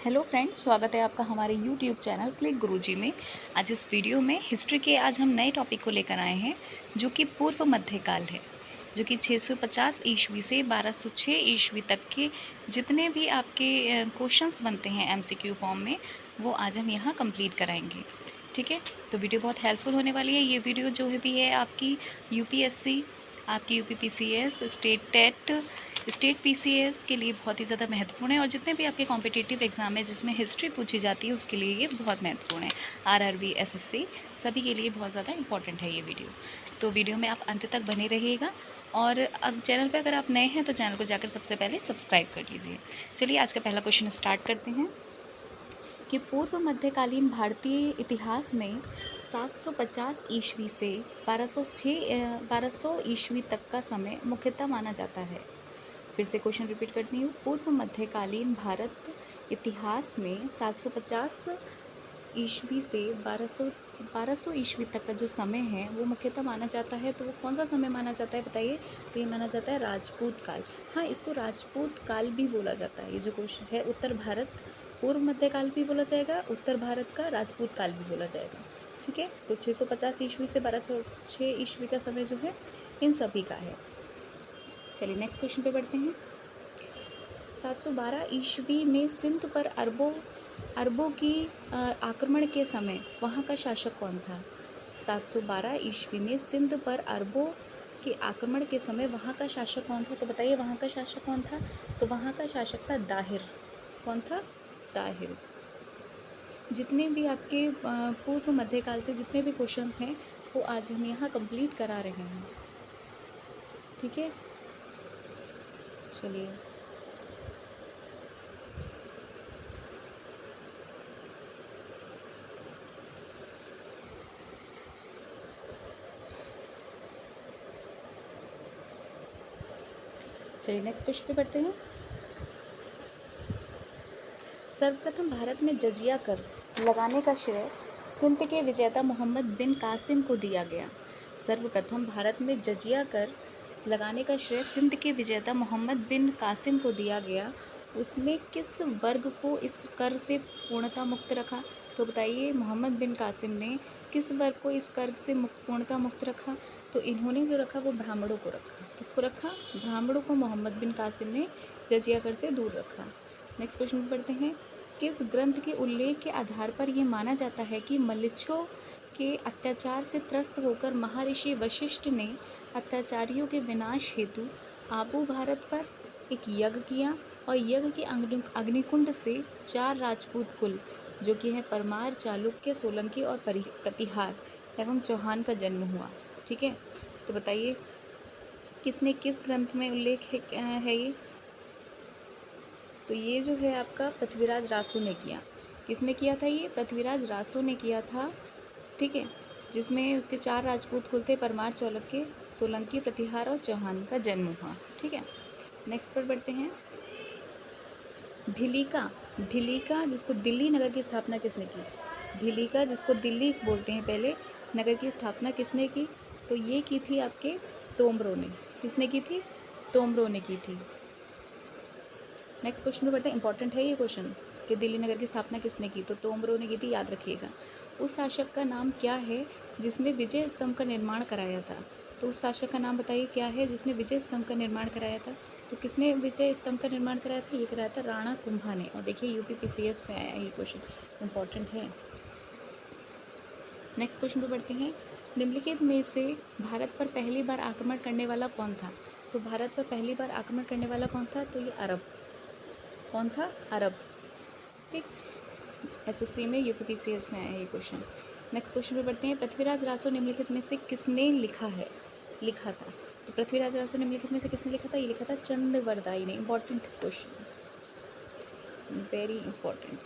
Hello friends, स्वागत है आपका हमारे यूट्यूब चैनल क्लिक गुरुजी में। आज इस वीडियो में हिस्ट्री के आज हम नए टॉपिक को लेकर आए हैं, जो कि पूर्व मध्यकाल है, जो कि 650 ईस्वी से 1206 ईस्वी तक के जितने भी आपके क्वेश्चंस बनते हैं एमसीक्यू फॉर्म में, वो आज हम यहाँ कंप्लीट कराएंगे। ठीक है, तो वीडियो बहुत हेल्पफुल होने वाली है। ये वीडियो जो है भी है आपकी यूपीएससी, आपकी UPPCS, state TET, state PCS के लिए बहुत ही ज़्यादा महत्वपूर्ण है, और जितने भी आपके कॉम्पिटिटिव एग्जाम है जिसमें हिस्ट्री पूछी जाती है उसके लिए ये बहुत महत्वपूर्ण है। आरआरबी, एसएससी सभी के लिए बहुत ज़्यादा इंपॉर्टेंट है ये वीडियो। तो वीडियो में आप अंत तक बने रहिएगा, और अब चैनल पर अगर आप नए हैं तो चैनल को जाकर सबसे पहले सब्सक्राइब कर लीजिए। चलिए आज का पहला क्वेश्चन स्टार्ट करते हैं कि पूर्व मध्यकालीन भारतीय इतिहास में 750 ईस्वी से 1200 ईस्वी तक का समय मुख्यतः माना जाता है। फिर से क्वेश्चन रिपीट करती हूँ। पूर्व मध्यकालीन भारत इतिहास में 750 ईस्वी से 1200 ईस्वी तक का जो समय है वो मुख्यतः माना जाता है। तो वो कौन सा समय माना जाता है बताइए? तो ये माना जाता है राजपूत काल। हाँ, इसको राजपूत काल भी बोला जाता है। ये जो क्वेश्चन है, उत्तर भारत पूर्व मध्यकाल भी बोला जाएगा, उत्तर भारत का राजपूत काल भी बोला जाएगा। ठीक है, तो 650 ईस्वी से 1206 ईस्वी का समय जो है इन सभी का है। चलिए नेक्स्ट क्वेश्चन पे बढ़ते हैं। 712 ईस्वी में सिंध पर अरबों की आक्रमण के समय वहाँ का शासक कौन था? 712 ईस्वी में सिंध पर अरबों के आक्रमण के समय वहाँ का शासक कौन था? तो बताइए वहाँ का शासक कौन था? तो वहाँ का शासक था दाहिर। कौन था? दाहिर। जितने भी आपके पूर्व मध्यकाल से जितने भी क्वेश्चंस हैं वो आज हम यहाँ कंप्लीट करा रहे हैं। ठीक है, चलिए नेक्स्ट क्वेश्चन पे बढ़ते हैं। सर्वप्रथम भारत में जजिया कर लगाने का श्रेय सिंध के विजेता मोहम्मद बिन कासिम को दिया गया। सर्वप्रथम भारत में जजिया कर लगाने का श्रेय सिंध के विजेता मोहम्मद बिन कासिम को दिया गया। उसने किस वर्ग को इस कर से पूर्णतः मुक्त रखा? तो बताइए मोहम्मद बिन कासिम ने किस वर्ग को इस कर से पूर्णतः मुक्त रखा? तो इन्होंने जो रखा वो ब्राह्मणों को रखा। किसको रखा? ब्राह्मणों को मोहम्मद बिन कासिम ने जजिया कर से दूर रखा। नेक्स्ट क्वेश्चन पे पढ़ते हैं। किस ग्रंथ के उल्लेख के आधार पर यह माना जाता है कि मलिच्छों के अत्याचार से त्रस्त होकर महर्षि वशिष्ठ ने अत्याचारियों के विनाश हेतु आबू भारत पर एक यज्ञ किया, और यज्ञ के अग्निकुंड से 4 राजपूत कुल जो कि है परमार, चालुक्य, सोलंकी और प्रतिहार एवं चौहान का जन्म हुआ। ठीक है, तो बताइए किसने किस ग्रंथ में उल्लेख है ये? तो ये जो है आपका पृथ्वीराज रासो ने किया। किसमें किया था ये? पृथ्वीराज रासो ने किया था। ठीक है, जिसमें उसके 4 राजपूत कुल थे, परमार, चालुक्य, सोलंकी, प्रतिहार और चौहान का जन्म हुआ। ठीक है, नेक्स्ट पर बढ़ते हैं। ढिलीका जिसको दिल्ली नगर की स्थापना किसने की? ढिलीका जिसको दिल्ली बोलते हैं पहले, नगर की स्थापना किसने की? तो ये की थी आपके तोमरों ने। किसने की थी? तोमरों ने की थी। नेक्स्ट क्वेश्चन पे बढ़ते हैं। इंपॉर्टेंट है ये क्वेश्चन कि दिल्ली नगर की स्थापना किसने की? तो तोमरों ने की थी, याद रखिएगा। उस शासक का नाम क्या है जिसने विजय स्तंभ का निर्माण कराया था? तो उस शासक का नाम बताइए क्या है जिसने विजय स्तंभ का निर्माण कराया था? तो किसने विजय स्तंभ का निर्माण कराया था? ये कराया था राणा कुंभा ने। और देखिए यूपीपीसीएस में आया ये क्वेश्चन, इंपॉर्टेंट है। नेक्स्ट क्वेश्चन पे बढ़ते हैं। निम्नलिखित में से भारत पर पहली बार आक्रमण करने वाला कौन था? तो भारत पर पहली बार आक्रमण करने वाला कौन था? तो ये अरब। कौन था? अरब। ठीक, एसएससी में, यूपीपीसीएस में आया ये क्वेश्चन। नेक्स्ट क्वेश्चन पे बढ़ते हैं। पृथ्वीराज रासो निम्नलिखित में से किसने लिखा था? तो पृथ्वीराज रासो निम्नलिखित में से किसने लिखा था? ये लिखा था चंद्रवरदाई ने। Important question, very important.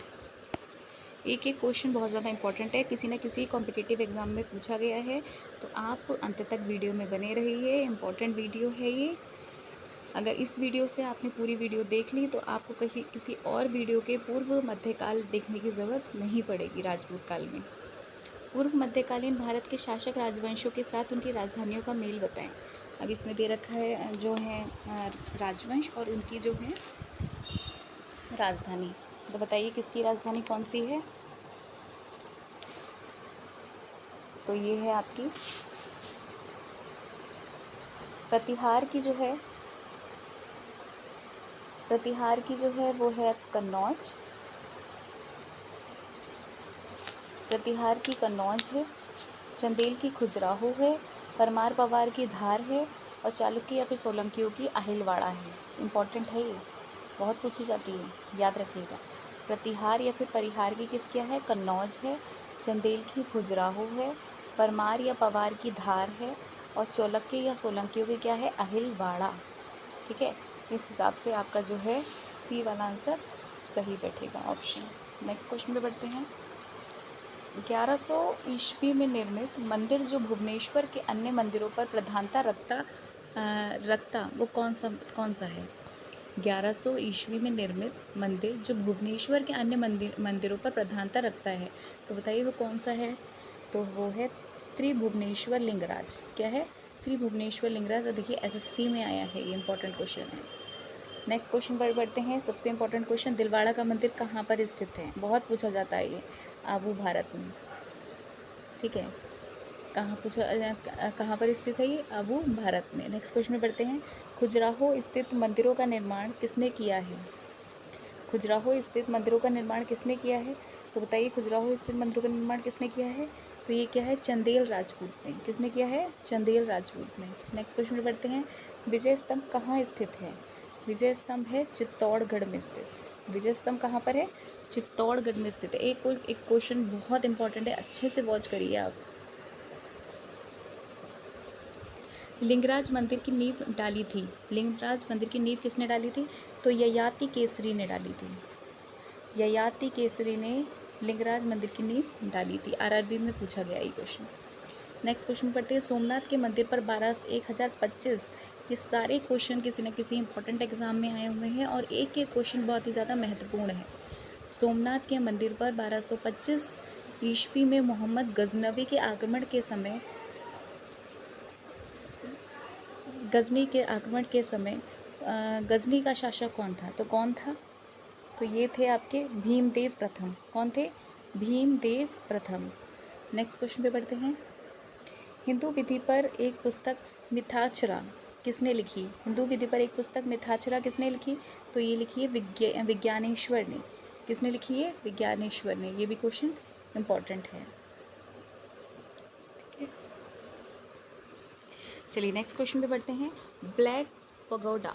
एक एक क्वेश्चन बहुत ज़्यादा इंपॉर्टेंट है, किसी न किसी कॉम्पिटिटिव एग्जाम में पूछा गया है, तो आप अंत तक वीडियो में बने रहिए। इंपॉर्टेंट वीडियो है ये। अगर इस वीडियो से आपने पूरी वीडियो देख ली तो आपको कहीं किसी और वीडियो के पूर्व मध्यकाल देखने की ज़रूरत नहीं पड़ेगी। राजपूत काल में पूर्व मध्यकालीन भारत के शासक राजवंशों के साथ उनकी राजधानियों का मेल बताएं। अब इसमें दे रखा है जो है राजवंश और उनकी जो है राजधानी। तो बताइए किसकी राजधानी कौन सी है? तो ये है आपकी प्रतिहार की जो है वो है कन्नौज। प्रतिहार की कन्नौज है, चंदेल की खजुराहो है, परमार पवार की धार है और चालुक्य या फिर सोलंकियों की अहिलवाड़ा है। इम्पॉर्टेंट है ये, बहुत पूछी जाती है, याद रखिएगा। प्रतिहार या फिर परिहार की किस क्या है? कन्नौज है, चंदेल की खजुराहो है, परमार या पवार की धार है और चालुक्य या सोलंकियों की क्या है? अहिलवाड़ा। ठीक है, इस हिसाब से आपका जो है सी वाला आंसर सही बैठेगा ऑप्शन। नेक्स्ट क्वेश्चन पे बढ़ते हैं। 1100 ईस्वी में निर्मित मंदिर जो भुवनेश्वर के अन्य मंदिरों पर प्रधानता रखता वो कौन सा है? 1100 ईस्वी में निर्मित मंदिर जो भुवनेश्वर के अन्य मंदिरों पर प्रधानता रखता है, तो बताइए वो कौन सा है? तो वो है त्रिभुवनेश्वर लिंगराज। क्या है? त्रिभुवनेश्वर लिंगराज। और देखिए एसएससी में आया है, ये इंपॉर्टेंट क्वेश्चन है। नेक्स्ट क्वेश्चन पर बढ़ते हैं। सबसे इंपॉर्टेंट क्वेश्चन, दिलवाड़ा का मंदिर कहाँ पर स्थित है? बहुत पूछा जाता है ये, आबू भारत में। ठीक है, कहाँ पर स्थित है ये? आबू भारत में। नेक्स्ट क्वेश्चन में बढ़ते हैं। खजुराहो स्थित मंदिरों का निर्माण किसने किया है? खजुराहो स्थित मंदिरों का निर्माण किसने किया है? तो बताइए खजुराहो स्थित मंदिरों का निर्माण किसने किया है? तो ये क्या है? चंदेल राजपूत ने। किसने किया है? चंदेल राजपूत ने। नेक्स्ट क्वेश्चन में बढ़ते हैं। विजय स्तंभ कहाँ स्थित है? विजय स्तंभ है चित्तौड़गढ़ में स्थित। विजय स्तंभ कहाँ पर है? चित्तौड़गढ़ में स्थित है। एक क्वेश्चन बहुत इंपॉर्टेंट है, अच्छे से वॉच करिए आप। लिंगराज मंदिर की नींव डाली थी। लिंगराज मंदिर की नींव किसने डाली थी? तो ययाति केसरी ने डाली थी। ययाति केसरी ने लिंगराज मंदिर की नींव डाली थी। आरआरबी में पूछा गया ये क्वेश्चन। नेक्स्ट क्वेश्चन पढ़ते हैं। सोमनाथ के मंदिर पर 1025, ये सारे क्वेश्चन किसी न किसी इंपॉर्टेंट एग्जाम में आए हुए हैं और एक एक क्वेश्चन बहुत ही ज़्यादा महत्वपूर्ण है। सोमनाथ के मंदिर पर 1225 ईस्वी में मोहम्मद गजनवी के आक्रमण के समय गजनी का शासक कौन था? तो कौन था? तो ये थे आपके भीमदेव प्रथम। कौन थे? भीमदेव प्रथम। नेक्स्ट क्वेश्चन पे बढ़ते हैं। हिंदू विधि पर एक पुस्तक मिथाक्षरा किसने लिखी? हिंदू विधि पर एक पुस्तक मिथाक्षरा किसने लिखी? तो ये लिखी है विज्ञानेश्वर ने। किसने लिखी है? विज्ञानेश्वर ने। ये भी क्वेश्चन इंपॉर्टेंट है। चलिए नेक्स्ट क्वेश्चन पे बढ़ते हैं। ब्लैक पगोडा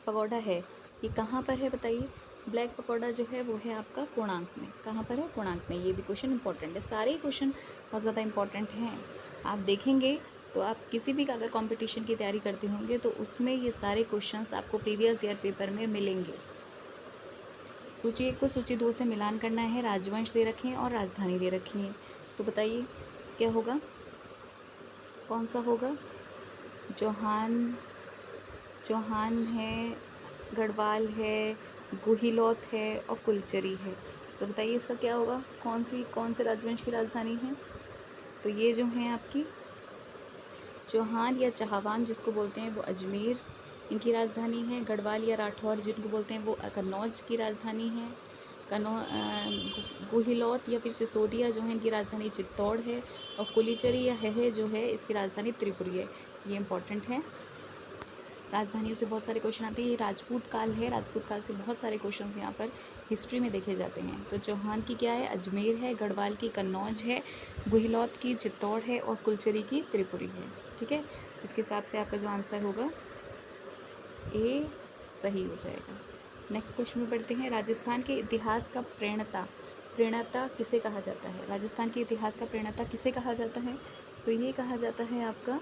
पगोडा है, ये कहाँ पर है बताइए? ब्लैक पगोडा जो है वो है आपका कोणार्क में। कहाँ पर है? कोणार्क में। ये भी क्वेश्चन इंपॉर्टेंट है। सारे क्वेश्चन बहुत ज़्यादा इंपॉर्टेंट हैं। आप देखेंगे तो आप किसी भी अगर कंपटीशन की तैयारी करते होंगे तो उसमें ये सारे क्वेश्चंस आपको प्रीवियस ईयर पेपर में मिलेंगे। सूची 1 को सूची 2 से मिलान करना है। राजवंश दे रखे हैं और राजधानी दे रखी है, तो बताइए क्या होगा? कौन सा होगा? चौहान है, गढ़वाल है, गुहिलौत है और कुलचरी है। तो बताइए इसका क्या होगा? कौन से राजवंश की राजधानी है? तो ये जो है आपकी चौहान या चहावान जिसको बोलते हैं वो अजमेर इनकी राजधानी है। गढ़वाल या राठौर जिनको बोलते हैं वो कन्नौज की राजधानी है। गुहिलौत या फिर सिसोदिया जो है इनकी राजधानी चित्तौड़ है और कुलीचरी या है जो है इसकी राजधानी त्रिपुरी है। ये इंपॉर्टेंट है। राजधानियों से बहुत सारे क्वेश्चन आते हैं। ये राजपूत काल है, राजपूत काल से बहुत सारे क्वेश्चंस यहाँ पर हिस्ट्री में देखे जाते हैं। तो चौहान की क्या है? अजमेर है, गढ़वाल की कन्नौज है, गुहिलौत की चित्तौड़ है और कुलचरी की त्रिपुरी है। ठीक है, इसके हिसाब से आपका जो आंसर होगा ए सही हो जाएगा। नेक्स्ट क्वेश्चन में पढ़ते हैं। राजस्थान के इतिहास का प्रणेता किसे कहा जाता है? राजस्थान के इतिहास का प्रणेता किसे कहा जाता है? तो ये कहा जाता है आपका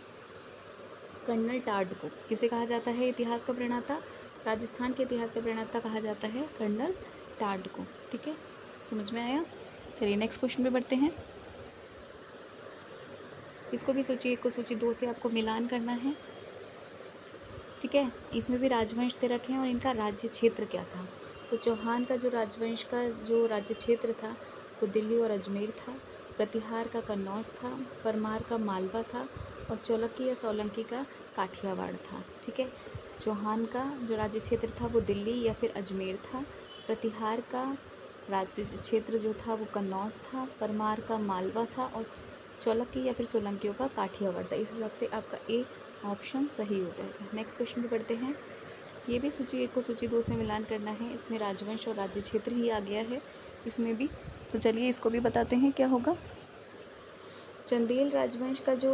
कर्नल टाड को। किसे कहा जाता है इतिहास का प्रणेता? राजस्थान के इतिहास का प्रणेता कहा जाता है कर्नल टाड को। ठीक है, समझ में आया? चलिए नेक्स्ट क्वेश्चन पे बढ़ते हैं। इसको भी सूची 1 को सूची 2 से आपको मिलान करना है। ठीक है, इसमें भी राजवंश दे रखे हैं और इनका राज्य क्षेत्र क्या था। तो चौहान का जो राजवंश का जो राज्य क्षेत्र था वो दिल्ली और अजमेर था। प्रतिहार का कन्नौज था, परमार का मालवा था और चालुक्य या सोलंकी का काठियावाड़ था। ठीक है, चौहान का जो राज्य क्षेत्र था वो दिल्ली या फिर अजमेर था। प्रतिहार का राज्य क्षेत्र जो था वो कन्नौज था, परमार का मालवा था और चौलक्य या फिर सोलंकियों का काठियावाड़ था। इस हिसाब से आपका ए ऑप्शन सही हो जाएगा। नेक्स्ट क्वेश्चन पे पढ़ते हैं। ये भी सूची 1 को सूची 2 से मिलान करना है। इसमें राजवंश और राज्य क्षेत्र ही आ गया है इसमें भी, तो चलिए इसको भी बताते हैं क्या होगा। चंदेल राजवंश का जो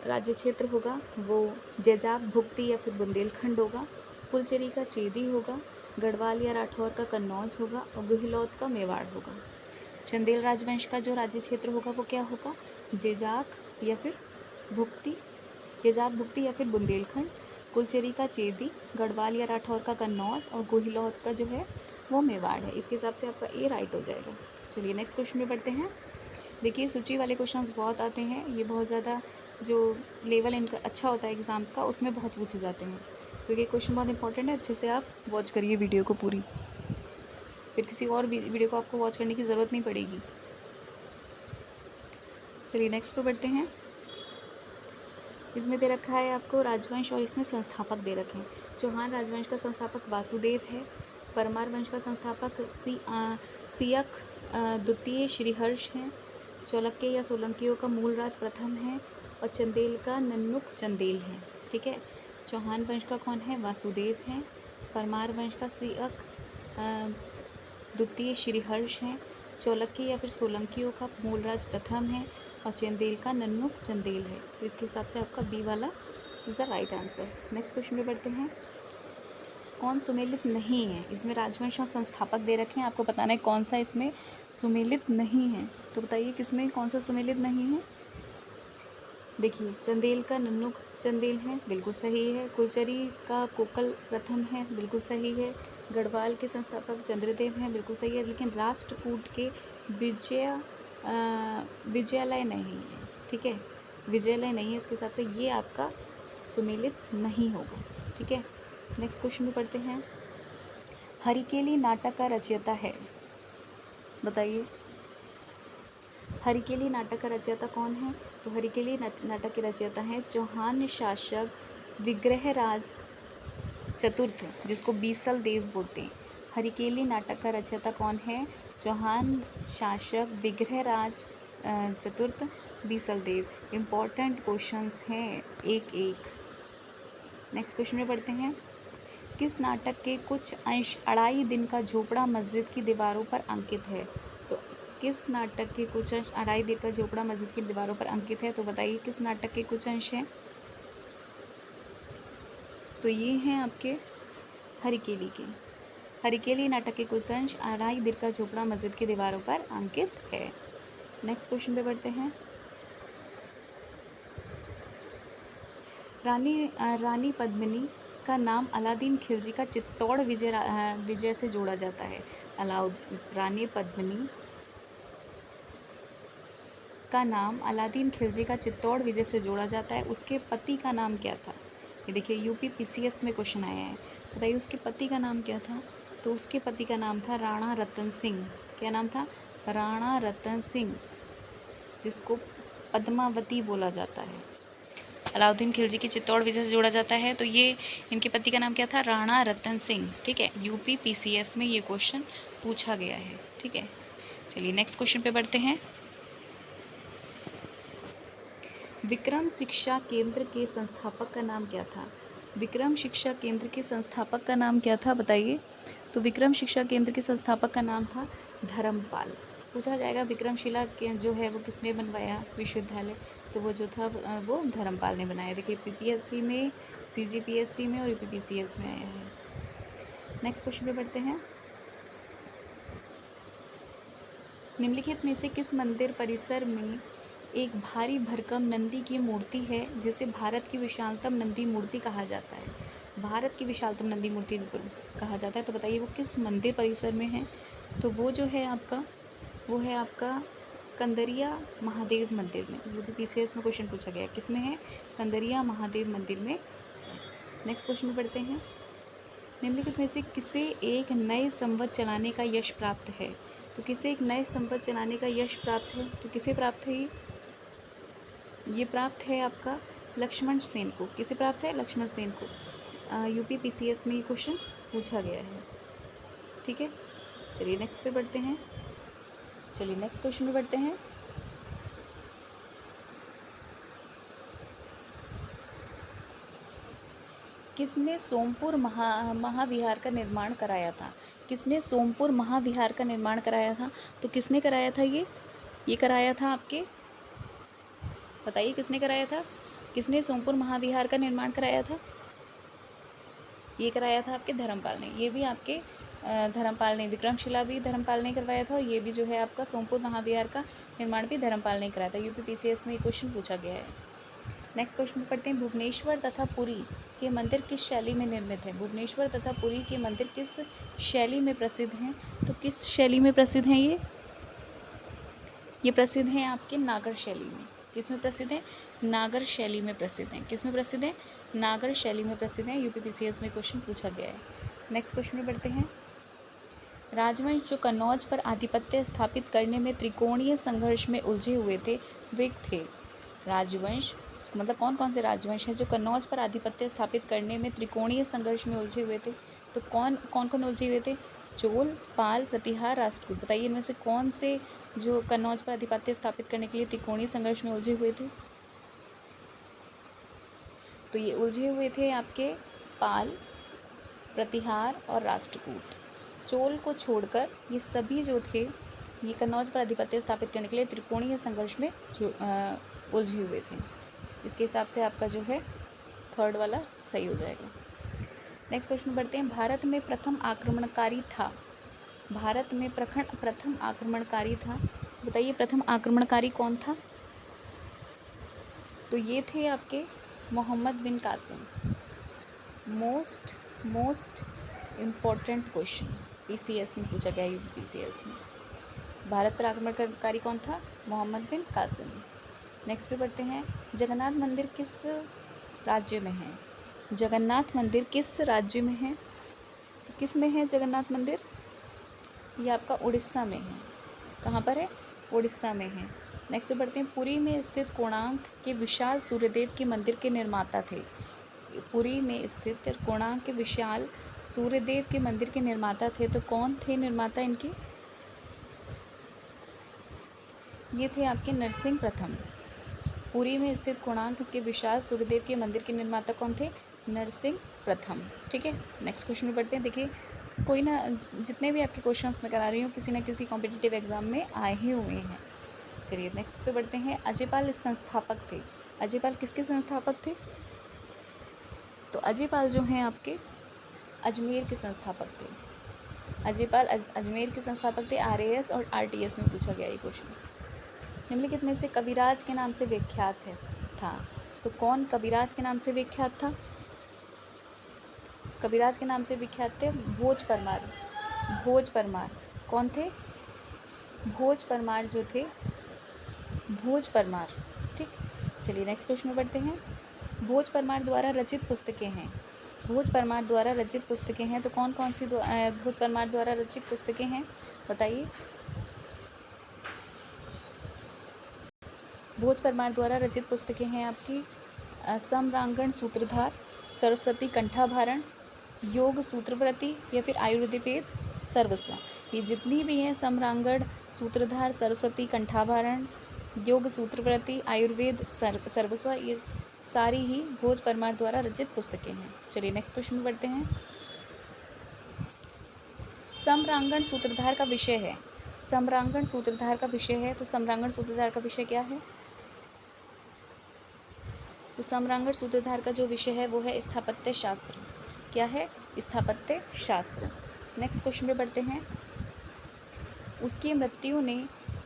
राज्य क्षेत्र होगा वो जैजाक भुक्ति या फिर बुंदेलखंड होगा, कुलचरी का चेदी होगा, गढ़वाल या राठौर का कन्नौज होगा और गुहिलौत का मेवाड़ होगा। चंदेल राजवंश का जो राज्य क्षेत्र होगा वो क्या होगा, जैजाक या फिर भुक्ति, जैजाक भुक्ति या फिर बुंदेलखंड, कुलचरी का चेदी, गढ़वाल या राठौर का कन्नौज और गुहिलौत का जो है वो मेवाड़ है। इसके हिसाब से आपका ए राइट हो जाएगा। चलिए नेक्स्ट क्वेश्चन में पढ़ते हैं। देखिए सूची वाले क्वेश्चंस बहुत आते हैं, ये बहुत ज़्यादा जो लेवल इनका अच्छा होता है एग्ज़ाम्स का उसमें बहुत पूछे जाते हैं, तो ये क्वेश्चन बहुत इंपॉर्टेंट है। अच्छे से आप वॉच करिए वीडियो को पूरी, फिर किसी और वीडियो को आपको वॉच करने की ज़रूरत नहीं पड़ेगी। चलिए नेक्स्ट पर बढ़ते हैं। इसमें दे रखा है आपको राजवंश और इसमें संस्थापक दे रखे हैं। चौहान राजवंश का संस्थापक वासुदेव है, परमार वंश का संस्थापक सियक द्वितीय श्रीहर्ष हैं, चौलक्य या सोलंकियों का मूलराज प्रथम है और चंदेल का नन्नुक चंदेल है। ठीक है, चौहान वंश का कौन है, वासुदेव हैं, परमार वंश का सियक द्वितीय श्रीहर्ष हैं, चौलक्य या फिर सोलंकियों का मूलराज प्रथम है और चंदेल का नन्नुक चंदेल है। तो इसके हिसाब से आपका बी वाला is the right answer. Next question में बढ़ते हैं। कौन सुमेलित नहीं है, इसमें राजवंश और संस्थापक दे रखे हैं, आपको बताना है कौन सा इसमें सुमेलित नहीं है। तो बताइए किसमें कौन सा सुमेलित नहीं है। देखिए चंदेल का नन्नुक चंदेल है, बिल्कुल सही है। कुलचरी का कोकल प्रथम है, बिल्कुल सही है। गढ़वाल के संस्थापक चंद्रदेव हैं, बिल्कुल सही है। लेकिन राष्ट्रकूट के विजयालय नहीं है। ठीक है, विजयालय नहीं है, इसके हिसाब से ये आपका सुमेलित नहीं होगा। ठीक है, नेक्स्ट क्वेश्चन में पढ़ते हैं। हरिकेली नाटक का रचयिता है, बताइए हरिकेली नाटक का रचयिता कौन है। तो हरिकेली नाटक के रचयिता हैं चौहान शासक विग्रहराज चतुर्थ, जिसको बीसल देव बोलते हैं। हरिकेली नाटक का रचयिता कौन है, चौहान शासक विग्रहराज चतुर्थ बीसल देव। इम्पॉर्टेंट क्वेश्चंस हैं एक एक। नेक्स्ट क्वेश्चन में पढ़ते हैं। किस नाटक के कुछ अंश अढ़ाई दिन का झोपड़ा मस्जिद की दीवारों पर अंकित है। तो किस नाटक के कुछ अंश अढ़ाई दिन का झोपड़ा मस्जिद की दीवारों पर अंकित है, तो बताइए किस नाटक के कुछ अंश हैं। तो ये हैं आपके हरिकेली के। हरिकेली नाटक के कुछ अंश अढ़ाई दिन का झोपड़ा मस्जिद की दीवारों पर अंकित है। नेक्स्ट क्वेश्चन पे बढ़ते हैं। रानी पद्मिनी का नाम अलादीन खिलजी का चित्तौड़ विजय से जोड़ा जाता है। रानी पद्मिनी का नाम अलादीन खिलजी का चित्तौड़ विजय से जोड़ा जाता है। उसके पति का नाम क्या था। ये देखिए यूपी पीसीएस में क्वेश्चन आया है, बताइए उसके पति का नाम क्या था। तो उसके पति का नाम था राणा रतन सिंह। क्या नाम था, राणा रतन सिंह, जिसको पद्मावती बोला जाता है। अलाउद्दीन खिलजी की चित्तौड़ विजय से जोड़ा जाता है, तो ये इनके पति का नाम क्या था, राणा रतन सिंह। ठीक है, यूपी पीसीएस में ये क्वेश्चन पूछा गया है। ठीक है, चलिए नेक्स्ट क्वेश्चन पे बढ़ते हैं। विक्रम शिक्षा केंद्र के संस्थापक का नाम क्या था। विक्रम शिक्षा केंद्र के संस्थापक का नाम क्या था, बताइए। तो विक्रम शिक्षा केंद्र के संस्थापक का नाम था धर्मपाल। पूछा जाएगा विक्रमशिला के जो है वो किसने बनवाया विश्वविद्यालय, तो वो जो था वो धर्मपाल ने बनाया। देखिए पीपीएससी में, सीजीपीएससी में और यूपीपीसीएस में आया है। नेक्स्ट क्वेश्चन पे बढ़ते हैं। निम्नलिखित में से किस मंदिर परिसर में एक भारी भरकम नंदी की मूर्ति है जिसे भारत की विशालतम नंदी मूर्ति कहा जाता है। भारत की विशालतम नंदी मूर्ति कहा जाता है, तो बताइए वो किस मंदिर परिसर में है। तो वो जो है आपका वो है आपका कंदरिया महादेव मंदिर में। यूपीपीसीएस में क्वेश्चन पूछा गया, किस में है, कंदरिया महादेव मंदिर में। नेक्स्ट क्वेश्चन में पढ़ते हैं। निम्नलिखित में से किसे एक नए संवत चलाने का यश प्राप्त है। तो किसे एक नए संवत चलाने का यश प्राप्त है, तो किसे प्राप्त है ये प्राप्त है आपका लक्ष्मण सेन को। किसे प्राप्त है, लक्ष्मण सेन को। यूपीपीसीएस में ये क्वेश्चन पूछा गया है। ठीक है, चलिए नेक्स्ट पे बढ़ते हैं। चलिए नेक्स्ट क्वेश्चन में बढ़ते हैं। किसने सोमपुर महाविहार का निर्माण कराया था? किसने सोमपुर महाविहार का निर्माण कराया था? तो किसने कराया था ये कराया था आपके, बताइए किसने कराया था? किसने सोमपुर महाविहार का निर्माण कराया था? ये कराया था आपके धर्मपाल ने। ये भी आपके धर्मपाल ने, विक्रमशिला भी धर्मपाल ने करवाया था, और ये भी जो है आपका सोमपुर महाविहार का निर्माण भी धर्मपाल ने कराया था। यूपीपीसीएस में ये क्वेश्चन पूछा गया है। नेक्स्ट क्वेश्चन पढ़ते हैं। भुवनेश्वर तथा पुरी के मंदिर किस शैली में निर्मित है? भुवनेश्वर तथा पुरी के मंदिर किस शैली में प्रसिद्ध हैं? तो किस शैली में प्रसिद्ध हैं ये प्रसिद्ध हैं आपके नागर शैली में। किस में प्रसिद्ध है? नागर शैली में प्रसिद्ध हैं। किस में प्रसिद्ध है? नागर शैली में प्रसिद्ध हैं। यूपीपीसीएस में क्वेश्चन पूछा गया है। नेक्स्ट क्वेश्चन में बढ़ते हैं। राजवंश जो कन्नौज पर आधिपत्य स्थापित करने में त्रिकोणीय संघर्ष में उलझे हुए थे, वे थे। राजवंश मतलब कौन कौन से राजवंश हैं जो कन्नौज पर आधिपत्य स्थापित करने में त्रिकोणीय संघर्ष में उलझे हुए थे? तो कौन कौन उलझे हुए थे? चोल, पाल, प्रतिहार, राष्ट्रकूट। बताइए इनमें से कौन से जो कन्नौज पर आधिपत्य स्थापित करने के लिए त्रिकोणीय संघर्ष में उलझे हुए थे? तो ये उलझे हुए थे आपके पाल, प्रतिहार और राष्ट्रकूट। चोल को छोड़कर ये सभी जो थे, ये कन्नौज पर आधिपत्य स्थापित करने के लिए त्रिकोणीय संघर्ष में उलझे हुए थे। इसके हिसाब से आपका जो है थर्ड वाला सही हो जाएगा। नेक्स्ट क्वेश्चन बढ़ते हैं। भारत में प्रथम आक्रमणकारी था। भारत में प्रथम आक्रमणकारी था। बताइए प्रथम आक्रमणकारी कौन था? तो ये थे आपके Muhammad bin Qasim. Most important question PCS में पूछा गया है। यूपीपीसीएस में भारत पर आक्रमणकारी कौन था? मोहम्मद बिन कासिम। नेक्स्ट पे बढ़ते हैं। जगन्नाथ मंदिर किस राज्य में है? जगन्नाथ मंदिर किस राज्य में है? तो किस में है जगन्नाथ मंदिर? ये आपका उड़ीसा में है। कहाँ पर है? उड़ीसा में है। नेक्स्ट पे बढ़ते हैं। पुरी में स्थित कोणार्क के विशाल सूर्यदेव के मंदिर के निर्माता थे। पुरी में स्थित कोणार्क के विशाल सूर्यदेव के मंदिर के निर्माता थे। तो कौन थे निर्माता इनके? ये थे आपके नरसिंह प्रथम। पुरी में स्थित कोणार्क के विशाल सूर्यदेव के मंदिर के निर्माता कौन थे? नरसिंह प्रथम। ठीक है, नेक्स्ट क्वेश्चन में बढ़ते हैं। देखिए कोई ना, जितने भी आपके क्वेश्चंस मैं करा रही हूँ किसी ना किसी कॉम्पिटिटिव एग्जाम में आए ही हुए हैं। चलिए नेक्स्ट पे बढ़ते हैं। अजयपाल संस्थापक थे। अजयपाल किसके संस्थापक थे? तो अजयपाल जो हैं आपके अजमेर के संस्थापक थे। अजयपाल अजमेर के संस्थापक थे। आरएएस और आरटीएस में पूछा गया ये क्वेश्चन। निम्नलिखित में से कविराज के नाम से विख्यात था। तो कौन कविराज के नाम से विख्यात था? कविराज के नाम से विख्यात थे भोज परमार। भोज परमार कौन थे? भोज परमार जो थे, भोज परमार। ठीक, चलिए नेक्स्ट क्वेश्चन में बढ़ते हैं। भोज परमार द्वारा रचित पुस्तकें हैं। भोज परमार द्वारा रचित पुस्तकें हैं। तो कौन कौन सी भोज परमार द्वारा रचित पुस्तकें हैं? बताइए। भोज परमार द्वारा रचित पुस्तकें हैं आपकी सम्रांगण सूत्रधार, सरस्वती कंठाभरण, योग सूत्रव्रति या फिर आयुर्वेद सर्वस्व। ये जितनी भी हैं सम्रांगण सूत्रधार, सरस्वती कंठाभरण, योग सूत्रव्रति, आयुर्वेद सर्वस्व, ये सारी ही भोज परमार द्वारा रचित पुस्तकें हैं। चलिए नेक्स्ट क्वेश्चन में बढ़ते हैं। सम्रांगण सूत्रधार का विषय है। सम्रांगण सूत्रधार का विषय है। तो सम्रांगण सूत्रधार का विषय क्या है? तो सम्रांगण सूत्रधार का जो विषय है वो है स्थापत्य शास्त्र। क्या है? स्थापत्य शास्त्र। नेक्स्ट क्वेश्चन पे बढ़ते हैं।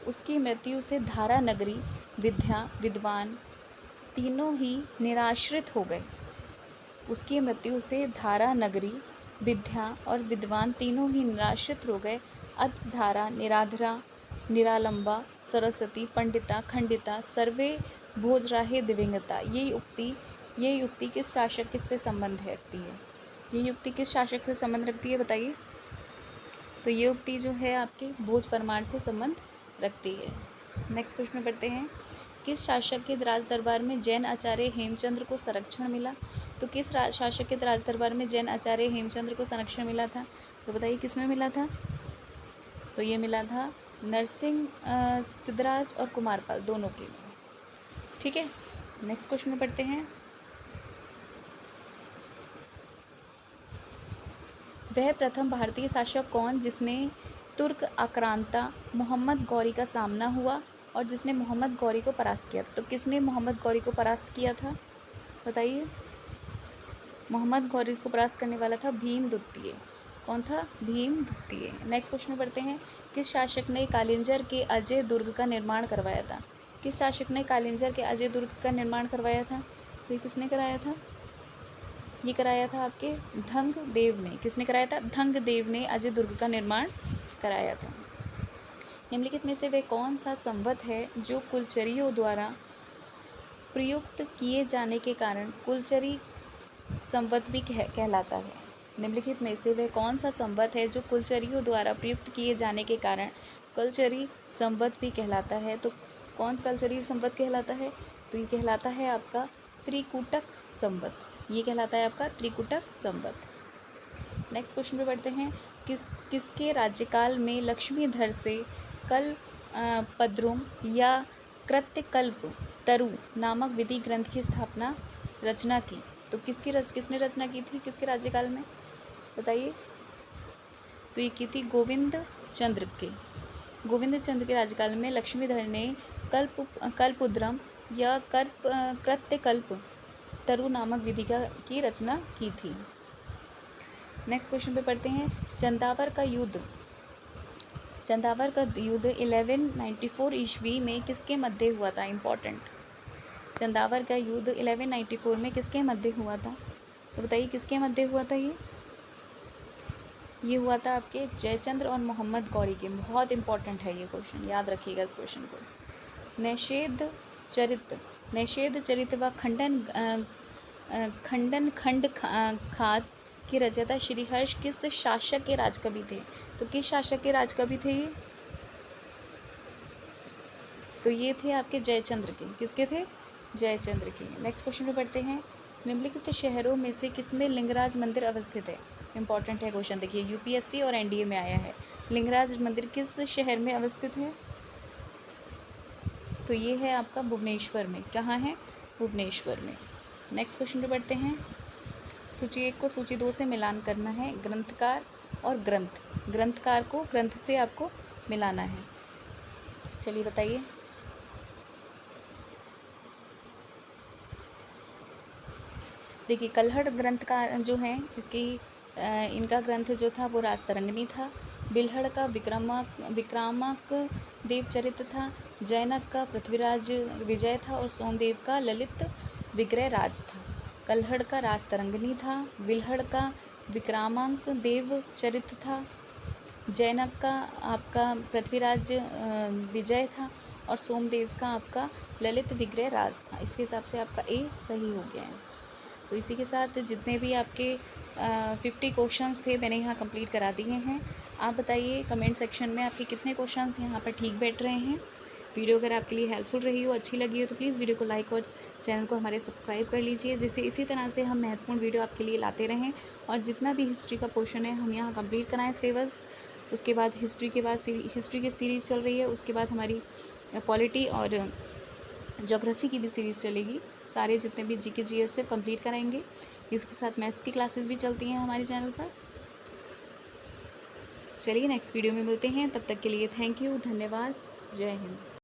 उसकी मृत्यु से धारा नगरी, विद्या, विद्वान तीनों ही निराश्रित हो गए। उसकी मृत्यु से धारा नगरी, विद्या और विद्वान तीनों ही निराश्रित हो गए। अधधारा, निराधरा, निरालंबा, सरस्वती, पंडिता, खंडिता, सर्वे भोजराहे दिव्यंगता। ये युक्ति किस शासक से संबंध रखती है? ये युक्ति किस शासक से संबंध रखती है? बताइए। तो ये युक्ति जो है आपके भोज परमार से संबंध रखती है। नेक्स्ट क्वेश्चन में बढ़ते हैं। किस शासक के राज दरबार में जैन आचार्य हेमचंद्र को संरक्षण मिला? तो किस शासक के राज दरबार में जैन आचार्य हेमचंद्र को संरक्षण मिला था? तो बताइए किस में मिला था? तो ये मिला था नरसिंह सिद्धराज और कुमारपाल दोनों के। ठीक है, नेक्स्ट क्वेश्चन में पढ़ते हैं। वह प्रथम भारतीय शासक कौन जिसने तुर्क आक्रांता मोहम्मद गौरी का सामना हुआ और जिसने मोहम्मद गौरी को परास्त किया था? तो किसने मोहम्मद गौरी को परास्त किया था, बताइए। मोहम्मद गौरी को परास्त करने वाला था भीम द्वितीय। कौन था? भीम द्वितीय। नेक्स्ट क्वेश्चन में पढ़ते हैं। किस शासक ने कालिंजर के अजय दुर्ग का निर्माण करवाया था? किस शासक ने कालिंजर के अजय दुर्ग का निर्माण करवाया था? तो ये किसने कराया था? ये कराया था आपके धंग देव ने। किसने कराया था? धंग देव ने अजय दुर्ग का निर्माण कराया था। निम्नलिखित में से वह कौन सा संवत है जो कुलचरियों द्वारा प्रयुक्त किए जाने के कारण कुलचरी संवत भी कहलाता है? निम्नलिखित में से वह कौन सा संवत है जो कुलचरियों द्वारा प्रयुक्त किए जाने के कारण कुलचरी संवत भी कहलाता है? तो कौन कुलचरी संवत कहलाता है? तो ये कहलाता है आपका त्रिकुटक संवत। ये कहलाता है आपका त्रिकुटक संवत। नेक्स्ट क्वेश्चन पे बढ़ते हैं। किसके राज्यकाल में लक्ष्मीधर से कल्पद्रुम या कृत्यकल्प तरु नामक विधि ग्रंथ की स्थापना रचना की? तो किसने रचना की थी किसके राज्यकाल में, बताइए। तो ये की थी गोविंद चंद्र के राज्यकाल में लक्ष्मीधर ने कल्पद्रुम या कृत्यकल्प तरु नामक विधि की रचना की थी। नेक्स्ट क्वेश्चन पे पढ़ते हैं। चंदावर का युद्ध 1194 ईस्वी में किसके मध्य हुआ था? इम्पॉर्टेंट। चंदावर का युद्ध 1194 में किसके मध्य हुआ था? तो बताइए किसके मध्य हुआ था? ये हुआ था आपके जयचंद्र और मोहम्मद गौरी के। बहुत इंपॉर्टेंट है ये क्वेश्चन, याद रखिएगा इस क्वेश्चन को। नैषेध चरित व खंडन खंड खात की रचयिता श्रीहर्ष किस शासक के राजकवि थे? तो किस शासक के राजकवि थे ये? तो ये थे आपके जयचंद्र के। किसके थे? जयचंद्र के। नेक्स्ट क्वेश्चन पे पढ़ते हैं। निम्नलिखित शहरों में से किसमें लिंगराज मंदिर अवस्थित है? इंपॉर्टेंट है क्वेश्चन, देखिए यूपीएससी और एनडीए में आया है। लिंगराज मंदिर किस शहर में अवस्थित है? तो ये है आपका भुवनेश्वर में। कहाँ है? भुवनेश्वर में। नेक्स्ट क्वेश्चन पे बढ़ते हैं। सूची 1 को सूची 2 से मिलान करना है। ग्रंथकार और ग्रंथकार को ग्रंथ से आपको मिलाना है। चलिए बताइए। देखिए कल्हड़ ग्रंथकार जो हैं इनका ग्रंथ जो था वो राजतरंगिणी था। बिल्हड़ का विक्रामक देवचरित था। जैनक का पृथ्वीराज विजय था और सोमदेव का ललित विग्रह राज था। कल्हड़ का राजतरंगिणी था। बिल्हड़ का विक्रामक देव चरित था। जैनक का आपका पृथ्वीराज विजय था और सोमदेव का आपका ललित विग्रह राज था। इसके हिसाब से आपका ए सही हो गया है। तो इसी के साथ जितने भी आपके 50 क्वेश्चंस थे मैंने यहाँ कंप्लीट करा दिए हैं। आप बताइए कमेंट सेक्शन में आपके कितने क्वेश्चंस यहाँ पर ठीक बैठ रहे हैं। वीडियो अगर आपके लिए हेल्पफुल रही हो, अच्छी लगी हो तो प्लीज़ वीडियो को लाइक और चैनल को हमारे सब्सक्राइब कर लीजिए, जिससे इसी तरह से हम महत्वपूर्ण वीडियो आपके लिए लाते रहें। और जितना भी हिस्ट्री का पोर्शन है हम यहाँ कंप्लीट कराएँ सिलेबस। उसके बाद हिस्ट्री की सीरीज़ चल रही है। उसके बाद हमारी पॉलिटी और ज्योग्राफी की भी सीरीज़ चलेगी। सारे जितने भी जीके जीएस से कंप्लीट कराएंगे। इसके साथ मैथ्स की क्लासेस भी चलती हैं हमारे चैनल पर। चलिए नेक्स्ट वीडियो में मिलते हैं, तब तक के लिए थैंक यू, धन्यवाद, जय हिंद।